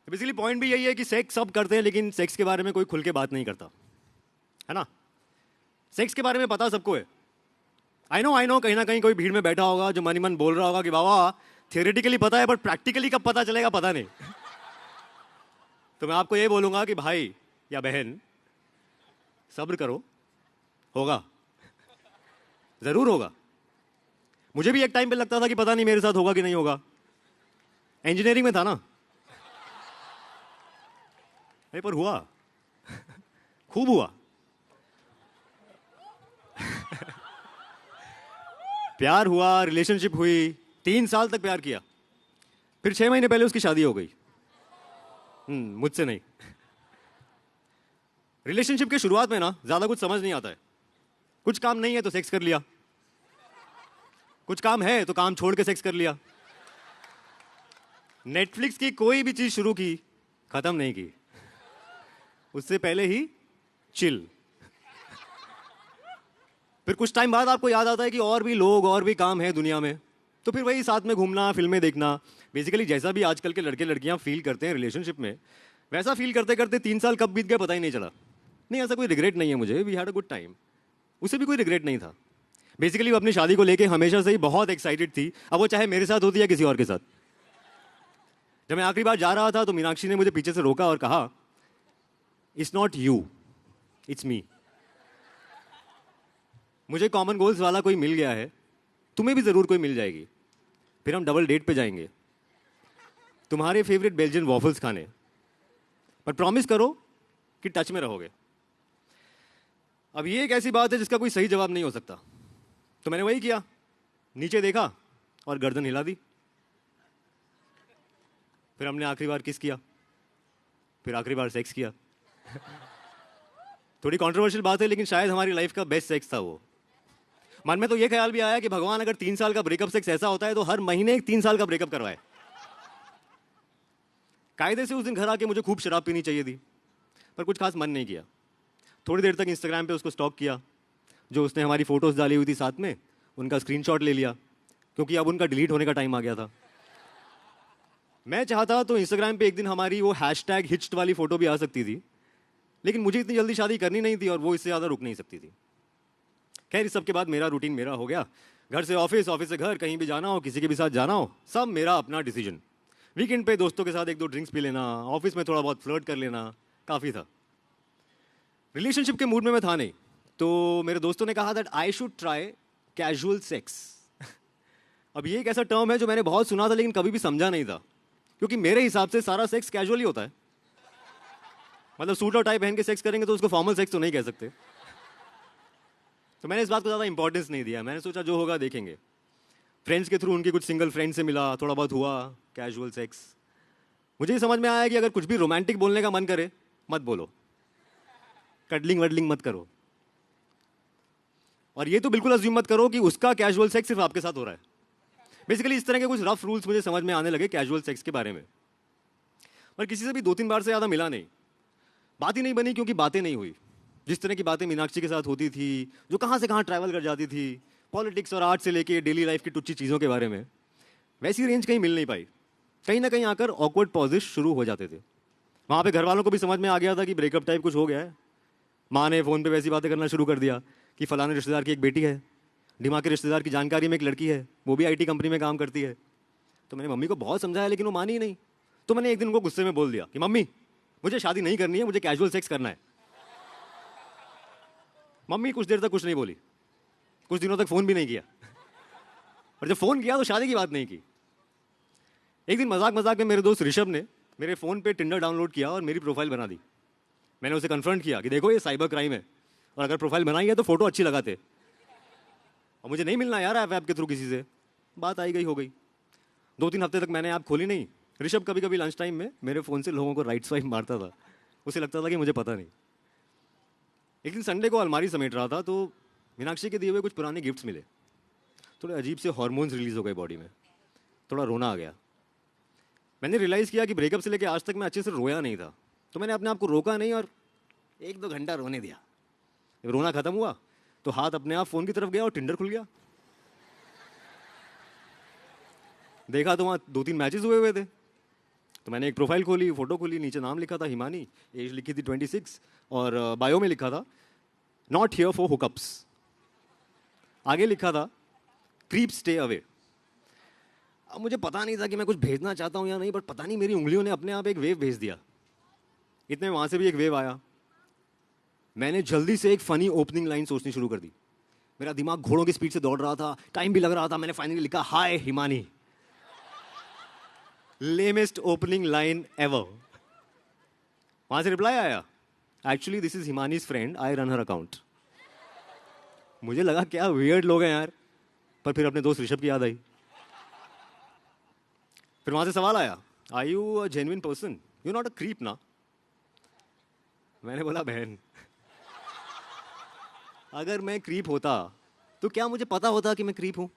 Basically point भी यही है कि सेक्स सब करते हैं लेकिन सेक्स के बारे में कोई खुल के बात नहीं करता, है ना। सेक्स के बारे में पता सबको है। आई नो कहीं ना कहीं कोई भीड़ में बैठा होगा जो मन ही मन बोल रहा होगा कि बाबा थियोरेटिकली पता है बट प्रैक्टिकली कब पता चलेगा पता नहीं। तो मैं आपको ये बोलूंगा कि भाई या बहन सब्र करो, होगा, जरूर होगा। मुझे भी एक टाइम पे लगता था कि पता नहीं मेरे साथ होगा कि नहीं होगा। इंजीनियरिंग में था ना, अरे पर हुआ, खूब हुआ। प्यार हुआ, रिलेशनशिप हुई, 3 साल तक प्यार किया, फिर 6 महीने पहले उसकी शादी हो गई। मुझसे नहीं। रिलेशनशिप के शुरुआत में ना ज्यादा कुछ समझ नहीं आता है। कुछ काम नहीं है तो सेक्स कर लिया, कुछ काम है तो काम छोड़ के सेक्स कर लिया। नेटफ्लिक्स की कोई भी चीज शुरू की, खत्म नहीं की, उससे पहले ही चिल। फिर कुछ टाइम बाद आपको याद आता है कि और भी लोग और भी काम है दुनिया में, तो फिर वही साथ में घूमना, फिल्में देखना। बेसिकली जैसा भी आजकल के लड़के लड़कियां फील करते हैं रिलेशनशिप में, वैसा फील करते करते 3 साल कब बीत गए पता ही नहीं चला। नहीं, ऐसा कोई रिग्रेट नहीं है मुझे, we had a good time. उसे भी कोई रिग्रेट नहीं था। बेसिकली वो अपनी शादी को लेके हमेशा से ही बहुत एक्साइटेड थी, अब वो चाहे मेरे साथ होती या किसी और के साथ। जब मैं आखिरी बार जा रहा था तो मीनाक्षी ने मुझे पीछे से रोका और कहा, it's not you, it's me. मुझे कॉमन गोल्स वाला कोई मिल गया है, तुम्हें भी जरूर कोई मिल जाएगी। फिर हम डबल डेट पे जाएंगे तुम्हारे फेवरेट बेल्जियन वॉफल्स खाने, पर प्रॉमिस करो कि टच में रहोगे। अब ये एक ऐसी बात है जिसका कोई सही जवाब नहीं हो सकता, तो मैंने वही किया, नीचे देखा और गर्दन हिला दी। फिर हमने आखिरी बार किस किया, फिर आखिरी बार सेक्स किया। थोड़ी कंट्रोवर्शियल बात है लेकिन शायद हमारी लाइफ का बेस्ट सेक्स था वो। मन में तो ये ख्याल भी आया कि भगवान अगर 3 साल का ब्रेकअप सेक्स ऐसा होता है तो हर महीने 3 साल का ब्रेकअप करवाए। कायदे से उस दिन घर आके मुझे खूब शराब पीनी चाहिए थी, पर कुछ खास मन नहीं किया। थोड़ी देर तक इंस्टाग्राम पे उसको स्टॉक किया, जो उसने हमारी फोटोज डाली हुई थी साथ में उनका स्क्रीनशॉट ले लिया, क्योंकि अब उनका डिलीट होने का टाइम आ गया था। मैं चाहता तो इंस्टाग्राम पे एक दिन हमारी वो हैशटैग हिच्ड वाली फोटो भी आ सकती थी, लेकिन मुझे इतनी जल्दी शादी करनी नहीं थी और वो इससे ज़्यादा रुक नहीं सकती थी। खैर, इस सब के बाद मेरा रूटीन मेरा हो गया, घर से ऑफिस, ऑफिस से घर, कहीं भी जाना हो, किसी के भी साथ जाना हो, सब मेरा अपना डिसीजन। वीकेंड पे दोस्तों के साथ 1-2 ड्रिंक्स पी लेना, ऑफिस में थोड़ा बहुत फ्लर्ट कर लेना, काफ़ी था। रिलेशनशिप के मूड में मैं था नहीं, तो मेरे दोस्तों ने कहा that I should try casual sex. अब ये एक ऐसा टर्म है जो मैंने बहुत सुना था लेकिन कभी भी समझा नहीं था, क्योंकि मेरे हिसाब से सारा सेक्स कैजुअल ही होता है। मतलब सूट और टाई पहन के सेक्स करेंगे तो उसको फॉर्मल सेक्स तो नहीं कह सकते। तो मैंने इस बात को ज़्यादा इंपॉर्टेंस नहीं दिया, मैंने सोचा जो होगा देखेंगे। फ्रेंड्स के थ्रू उनकी कुछ सिंगल फ्रेंड से मिला, थोड़ा बहुत हुआ कैजुअल सेक्स। मुझे ये समझ में आया कि अगर कुछ भी रोमांटिक बोलने का मन करे मत बोलो, कडलिंग वडलिंग मत करो, और ये तो बिल्कुल अज्यूम मत करो कि उसका कैजुअल सेक्स सिर्फ आपके साथ हो रहा है। बेसिकली इस तरह के कुछ रफ रूल्स मुझे समझ में आने लगे कैजुअल सेक्स के बारे में। पर किसी से भी 2-3 बार से ज़्यादा मिला नहीं, बात ही नहीं बनी, क्योंकि बातें नहीं हुई। जिस तरह की बातें मीनाक्षी के साथ होती थी, जो कहाँ से कहाँ ट्रैवल कर जाती थी, पॉलिटिक्स और आर्ट से लेके डेली लाइफ की टुच्ची चीज़ों के बारे में, वैसी रेंज कहीं मिल नहीं पाई। कहीं ना कहीं आकर ऑकवर्ड पॉजेस शुरू हो जाते थे। वहाँ पे घर वालों को भी समझ में आ गया था कि ब्रेकअप टाइप कुछ हो गया है। माँ ने फ़ोन पे वैसी बातें करना शुरू कर दिया कि फलाने रिश्तेदार की एक बेटी है, डिमा के रिश्तेदार की जानकारी में एक लड़की है, वो भी IT कंपनी में काम करती है। तो मैंने मम्मी को बहुत समझाया लेकिन वो मानी ही नहीं। तो मैंने एक दिन उनको गुस्से में बोल दिया कि मम्मी, मुझे शादी नहीं करनी है, मुझे कैजुअल सेक्स करना है। मम्मी कुछ देर तक कुछ नहीं बोली, कुछ दिनों तक फ़ोन भी नहीं किया, और जब फ़ोन किया तो शादी की बात नहीं की। एक दिन मजाक मजाक में मेरे दोस्त ऋषभ ने मेरे फ़ोन पे टिंडर डाउनलोड किया और मेरी प्रोफाइल बना दी। मैंने उसे कन्फ्रंट किया कि देखो ये साइबर क्राइम है, और अगर प्रोफाइल बनाई है तो फ़ोटो अच्छी लगाते, और मुझे नहीं मिलना यार ऐप के थ्रू किसी से। बात आई गई हो गई। 2-3 हफ्ते तक मैंने ऐप खोली नहीं। ऋषभ कभी कभी लंच टाइम में मेरे फ़ोन से लोगों को राइट स्वाइप मारता था, उसे लगता था कि मुझे पता नहीं। एक दिन संडे को अलमारी समेट रहा था तो मीनाक्षी के दिए हुए कुछ पुराने गिफ्ट्स मिले। थोड़े अजीब से हार्मोन्स रिलीज हो गए बॉडी में, थोड़ा रोना आ गया। मैंने रियलाइज़ किया कि ब्रेकअप से लेकर आज तक मैं अच्छे से रोया नहीं था, तो मैंने अपने आप को रोका नहीं और 1-2 घंटा रोने दिया। जब रोना खत्म हुआ तो हाथ अपने आप फ़ोन की तरफ गया और टिंडर खुल गया। देखा तो वहाँ 2-3 मैचेस हुए हुए थे। तो मैंने एक प्रोफाइल खोली, फोटो खोली, नीचे नाम लिखा था हिमानी, एज लिखी थी 26 और बायो में लिखा था नॉट हियर फॉर हुकअप्स। आगे लिखा था क्रीप स्टे अवे। अब मुझे पता नहीं था कि मैं कुछ भेजना चाहता हूँ या नहीं, बट पता नहीं मेरी उंगलियों ने अपने आप एक वेव भेज दिया। इतने वहां से भी एक वेव आया। मैंने जल्दी से एक फनी ओपनिंग लाइन सोचनी शुरू कर दी। मेरा दिमाग घोड़ों की स्पीड से दौड़ रहा था, टाइम भी लग रहा था। मैंने फाइनली लिखा hi Himani. Lamest opening line ever. वहां से रिप्लाई आया, actually this is Himani's friend, I run her account. मुझे लगा क्या वियर्ड लोग हैं यार, पर फिर अपने दोस्त ऋषभ की याद आई। फिर वहां से सवाल आया, are you a genuine person, you not a creep ना। मैंने बोला बहन, अगर मैं क्रीप होता तो क्या मुझे पता होता कि मैं क्रीप हूं?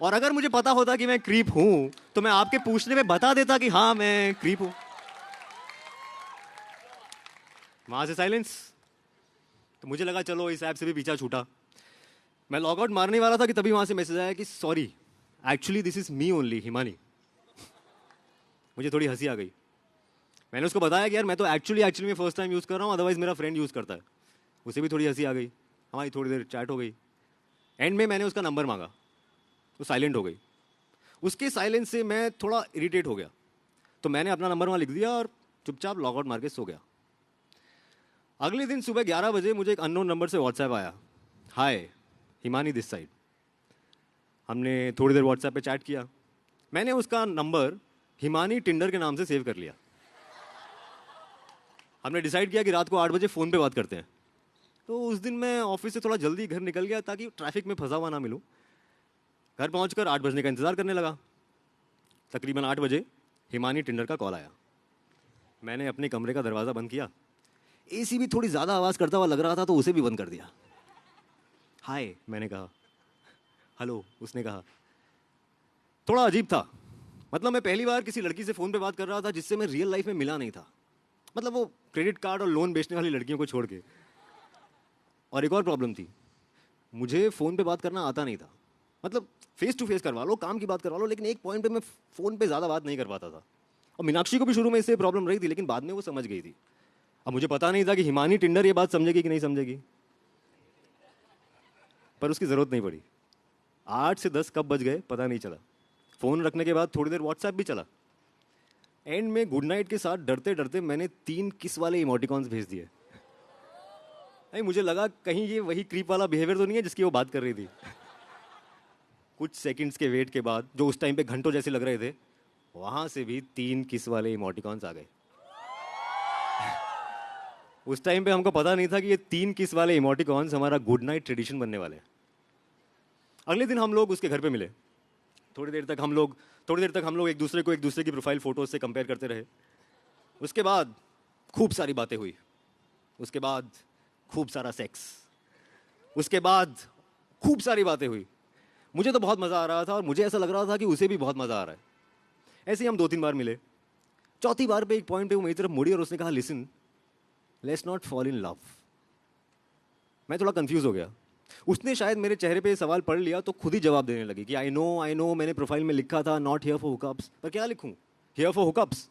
और अगर मुझे पता होता कि मैं क्रीप हूं तो मैं आपके पूछने में बता देता कि हाँ मैं क्रीप हूं। वहां से साइलेंस। तो मुझे लगा चलो इस ऐप से भी पीछा छूटा। मैं लॉग आउट मारने वाला था कि तभी वहां से मैसेज आया कि sorry, actually this is me only Himani. मुझे थोड़ी हंसी आ गई। मैंने उसको बताया कि यार मैं तो एक्चुअली में फर्स्ट टाइम यूज़ कर रहा हूँ, अदरवाइज मेरा फ्रेंड यूज़ करता है। उसे भी थोड़ी हंसी आ गई। हमारी थोड़ी देर चैट हो गई। एंड में मैंने उसका नंबर मांगा, वो साइलेंट हो गई। उसके साइलेंस से मैं थोड़ा इरिटेट हो गया, तो मैंने अपना नंबर वहाँ लिख दिया और चुपचाप लॉग आउट मार के सो गया। अगले दिन सुबह 11 बजे मुझे एक अननोन नंबर से व्हाट्सएप आया, हाय हिमानी दिस साइड। हमने थोड़ी देर व्हाट्सएप पे चैट किया। मैंने उसका नंबर हिमानी टिंडर के नाम से सेव कर लिया। हमने डिसाइड किया कि रात को 8 बजे फ़ोन पे बात करते हैं। तो उस दिन मैं ऑफिस से थोड़ा जल्दी घर निकल गया ताकि ट्रैफिक में फंसा हुआ ना मिलूं। घर पहुंचकर 8 बजने का इंतज़ार करने लगा। तकरीबन 8 बजे हिमानी टिंडर का कॉल आया। मैंने अपने कमरे का दरवाज़ा बंद किया। एसी भी थोड़ी ज़्यादा आवाज़ करता हुआ लग रहा था तो उसे भी बंद कर दिया। हाय मैंने कहा। हेलो उसने कहा। थोड़ा अजीब था। मतलब मैं पहली बार किसी लड़की से फ़ोन पे बात कर रहा था जिससे मैं रियल लाइफ में मिला नहीं था। मतलब वो क्रेडिट कार्ड और लोन बेचने वाली लड़कियों को छोड़ के। और एक और प्रॉब्लम थी, मुझे फ़ोन पे बात करना आता नहीं था। मतलब फेस टू फेस करवा लो, काम की बात करवा लो, लेकिन एक पॉइंट पे मैं फ़ोन पे ज़्यादा बात नहीं कर पाता था। और मीनाक्षी को भी शुरू में इससे प्रॉब्लम रही थी, लेकिन बाद में वो समझ गई थी। अब मुझे पता नहीं था कि हिमानी टिंडर ये बात समझेगी कि नहीं समझेगी, पर उसकी ज़रूरत नहीं पड़ी। 8 से 10 कब बज गए पता नहीं चला। फ़ोन रखने के बाद थोड़ी देर व्हाट्सएप भी चला। एंड में गुड नाइट के साथ डरते डरते मैंने 3 किस वाले इमोटिकॉन्स भेज दिए। नहीं, मुझे लगा कहीं ये वही क्रीप वाला बिहेवियर तो नहीं है जिसकी वो बात कर रही थी। कुछ सेकंड्स के वेट के बाद, जो उस टाइम पे घंटों जैसे लग रहे थे, वहां से भी 3 किस वाले इमोटिकॉन्स आ गए। उस टाइम पे हमको पता नहीं था कि ये 3 किस वाले इमोटिकॉन्स हमारा गुड नाइट ट्रेडिशन बनने वाले हैं। अगले दिन हम लोग उसके घर पे मिले। थोड़ी देर तक हम लोग एक दूसरे की प्रोफाइल फोटोज से कंपेयर करते रहे। उसके बाद खूब सारी बातें हुई। उसके बाद खूब सारा सेक्स। उसके बाद खूब सारी बातें हुई। मुझे तो बहुत मज़ा आ रहा था और मुझे ऐसा लग रहा था कि उसे भी बहुत मज़ा आ रहा है। ऐसे ही हम 2-3 बार मिले। चौथी बार पे एक पॉइंट पे वो मेरी तरफ मुड़ी और उसने कहा, listen, let's not fall in love. मैं थोड़ा कंफ्यूज हो गया। उसने शायद मेरे चेहरे पे सवाल पढ़ लिया तो खुद ही जवाब देने लगी कि आई नो मैंने प्रोफाइल में लिखा था नॉट हियर फॉर हुकअप्स, पर क्या लिखूं, हियर फॉर हुकअप्स।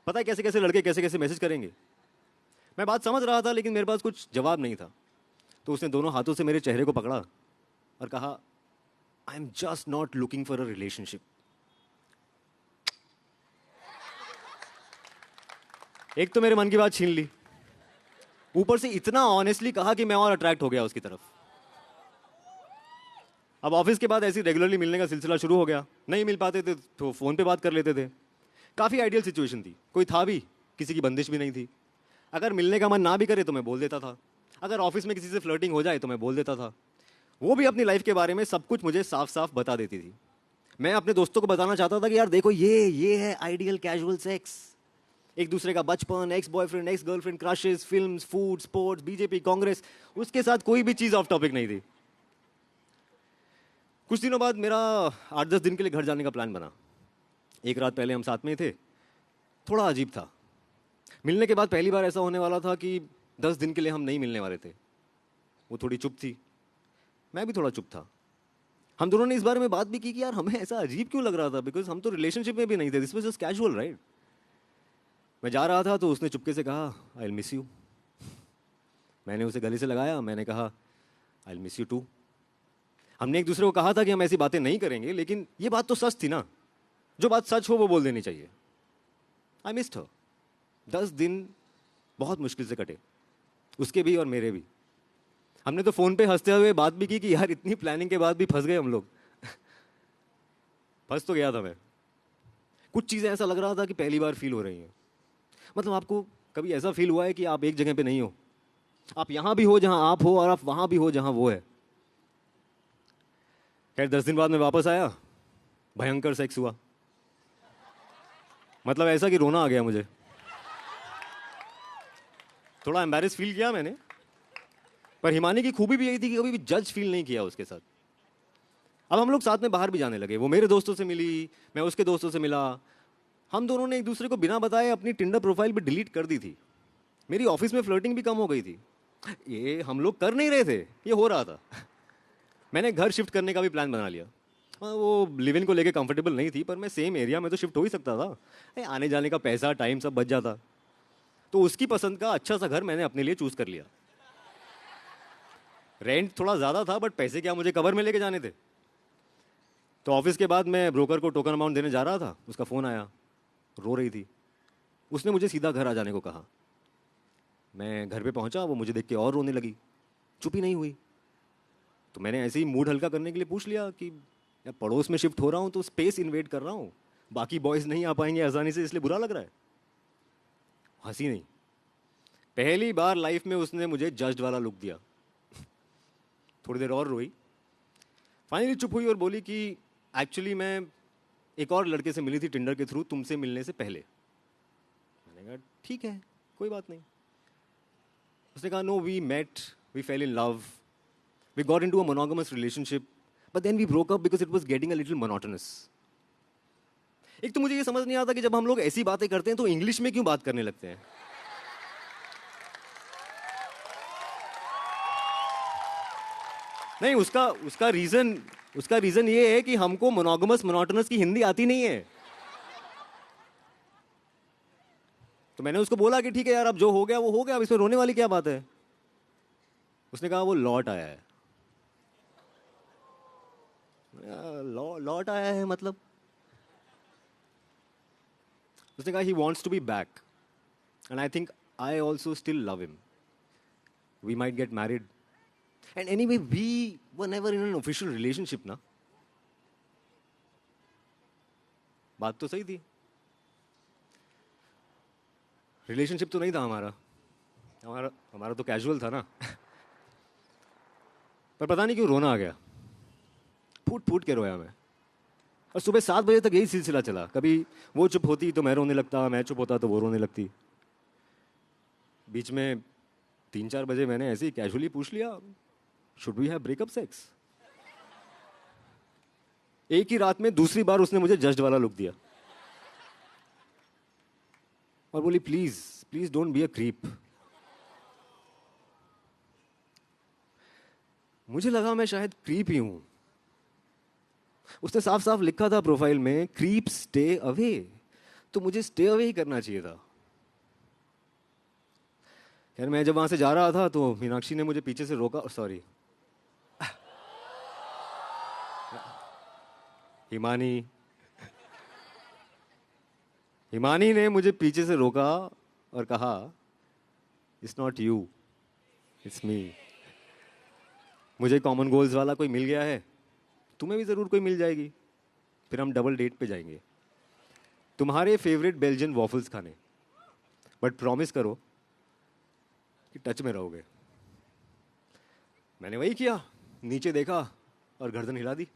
पता है कैसे कैसे लड़के कैसे कैसे मैसेज करेंगे। मैं बात समझ रहा था लेकिन मेरे पास कुछ जवाब नहीं था। तो उसने दोनों हाथों से मेरे चेहरे को पकड़ा और कहा, I am just not looking for a relationship. एक तो मेरे मन की बात छीन ली, ऊपर से इतना ऑनेस्टली कहा कि मैं और अट्रैक्ट हो गया उसकी तरफ। अब ऑफिस के बाद ऐसे रेगुलरली मिलने का सिलसिला शुरू हो गया। नहीं मिल पाते थे तो फ़ोन पे बात कर लेते थे। काफ़ी आइडियल सिचुएशन थी, कोई था भी, किसी की बंदिश भी नहीं थी। अगर मिलने का मन ना भी करे तो मैं बोल देता था। अगर ऑफिस में किसी से फ्लर्टिंग हो जाए तो मैं बोल देता था। वो भी अपनी लाइफ के बारे में सब कुछ मुझे साफ साफ बता देती थी। मैं अपने दोस्तों को बताना चाहता था कि यार देखो ये है आइडियल कैजुअल सेक्स। एक दूसरे का बचपन, ex boyfriend, ex girlfriend, crushes, films, food, sports, BJP, Congress, उसके साथ कोई भी चीज़ ऑफ टॉपिक नहीं थी। कुछ दिनों बाद मेरा 8-10 दिन के लिए घर जाने का प्लान बना। एक रात पहले हम साथ में ही थे। थोड़ा अजीब था। मिलने के बाद पहली बार ऐसा होने वाला था कि 10 दिन के लिए हम नहीं मिलने वाले थे। वो थोड़ी चुप थी, मैं भी थोड़ा चुप था। हम दोनों ने इस बारे में बात भी की कि यार हमें ऐसा अजीब क्यों लग रहा था, बिकॉज हम तो रिलेशनशिप में भी नहीं थे, this was just casual right. मैं जा रहा था तो उसने चुपके से कहा आई विल मिस यू। मैंने उसे गले से लगाया, मैंने कहा I will miss you too. हमने एक दूसरे को कहा था कि हम ऐसी बातें नहीं करेंगे, लेकिन ये बात तो सच थी ना, जो बात सच हो वो बोल देनी चाहिए। आई मिस्ड हर। 10 दिन बहुत मुश्किल से कटे, उसके भी और मेरे भी। हमने तो फोन पे हंसते हुए बात भी की कि यार इतनी प्लानिंग के बाद भी फंस गए हम लोग। फंस तो गया था मैं। कुछ चीज़ें ऐसा लग रहा था कि पहली बार फील हो रही हैं। मतलब आपको कभी ऐसा फील हुआ है कि आप एक जगह पे नहीं हो, आप यहां भी हो जहां आप हो और आप वहां भी हो जहां वो है। खैर 10 दिन बाद मैं वापस आया, भयंकर सेक्स हुआ। मतलब ऐसा कि रोना आ गया मुझे, थोड़ा एम्बैरेस फील किया मैंने। पर हिमानी की खूबी भी यही थी कि कभी भी जज फील नहीं किया उसके साथ। अब हम लोग साथ में बाहर भी जाने लगे, वो मेरे दोस्तों से मिली, मैं उसके दोस्तों से मिला। हम दोनों ने एक दूसरे को बिना बताए अपनी टिंडर प्रोफाइल भी डिलीट कर दी थी। मेरी ऑफिस में फ्लर्टिंग भी कम हो गई थी। ये हम लोग कर नहीं रहे थे, ये हो रहा था। मैंने घर शिफ्ट करने का भी प्लान बना लिया। हाँ, वो लिव इन को लेके कंफर्टेबल नहीं थी, पर मैं सेम एरिया में तो शिफ्ट हो ही सकता था। आने जाने का पैसा टाइम सब बच जाता। तो उसकी पसंद का अच्छा सा घर मैंने अपने लिए चूज कर लिया। रेंट थोड़ा ज़्यादा था, बट पैसे क्या मुझे कवर में लेके जाने थे। तो ऑफिस के बाद मैं ब्रोकर को टोकन अमाउंट देने जा रहा था, उसका फ़ोन आया, रो रही थी। उसने मुझे सीधा घर आ जाने को कहा। मैं घर पे पहुंचा, वो मुझे देख के और रोने लगी, चुप ही नहीं हुई। तो मैंने ऐसे ही मूड हल्का करने के लिए पूछ लिया कि यार पड़ोस में शिफ्ट हो रहा हूँ तो स्पेस इन्वेट कर रहा हूँ, बाकी बॉयज़ नहीं आ पाएंगे आसानी से, इसलिए बुरा लग रहा है। हंसी नहीं। पहली बार लाइफ में उसने मुझे जज्ड वाला लुक दिया। थोड़ी देर और रोई, फाइनली चुप हुई और बोली कि एक्चुअली मैं एक और लड़के से मिली थी टिंडर के थ्रू, तुमसे मिलने से पहले। मैंने कहा ठीक है, कोई बात नहीं। उसने कहा no, we met, we fell in love, we got into a monogamous relationship, but then we broke up because it was getting a little monotonous. एक तो मुझे ये समझ नहीं आता कि जब हम लोग ऐसी बातें करते हैं तो इंग्लिश में क्यों बात करने लगते हैं। नहीं, उसका रीजन ये है कि हमको मोनोगमस मोनोटोनस की हिंदी आती नहीं है। तो मैंने उसको बोला कि ठीक है यार, अब जो हो गया वो हो गया, अब इसमें रोने वाली क्या बात है। उसने कहा वो लौट आया है। लौट आया है मतलब? उसने कहा he wants to be back and I think I also still love him, we might get married and anyway we were never in an official relationship ना। बात तो सही थी, रिलेशनशिप तो नहीं था हमारा हमारा हमारा तो कैजुअल था ना। पर पता नहीं क्यों रोना आ गया, फूट फूट के रोया मैं। और सुबह 7 बजे तक यही सिलसिला चला, कभी वो चुप होती तो मैं रोने लगता, मैं चुप होता तो वो रोने लगती। बीच में 3-4 बजे मैंने ऐसे ही कैजुअली पूछ लिया should we have breakup sex. एक ही रात में दूसरी बार उसने मुझे जज्ड वाला लुक दिया और बोली please please don't be a creep. मुझे लगा मैं शायद क्रीप ही हूं। उसने साफ साफ लिखा था प्रोफाइल में क्रीप स्टे अवे, तो मुझे स्टे अवे ही करना चाहिए था। खैर मैं जब वहां से जा रहा था तो मीनाक्षी ने मुझे पीछे से रोका, सॉरी हिमानी हिमानी ने मुझे पीछे से रोका और कहा it's not you, it's me. मुझे कॉमन गोल्स वाला कोई मिल गया है, तुम्हें भी जरूर कोई मिल जाएगी, फिर हम डबल डेट पे जाएंगे तुम्हारे फेवरेट बेल्जियन वॉफल्स खाने, बट प्रॉमिस करो कि टच में रहोगे। मैंने वही किया, नीचे देखा और गर्दन हिला दी।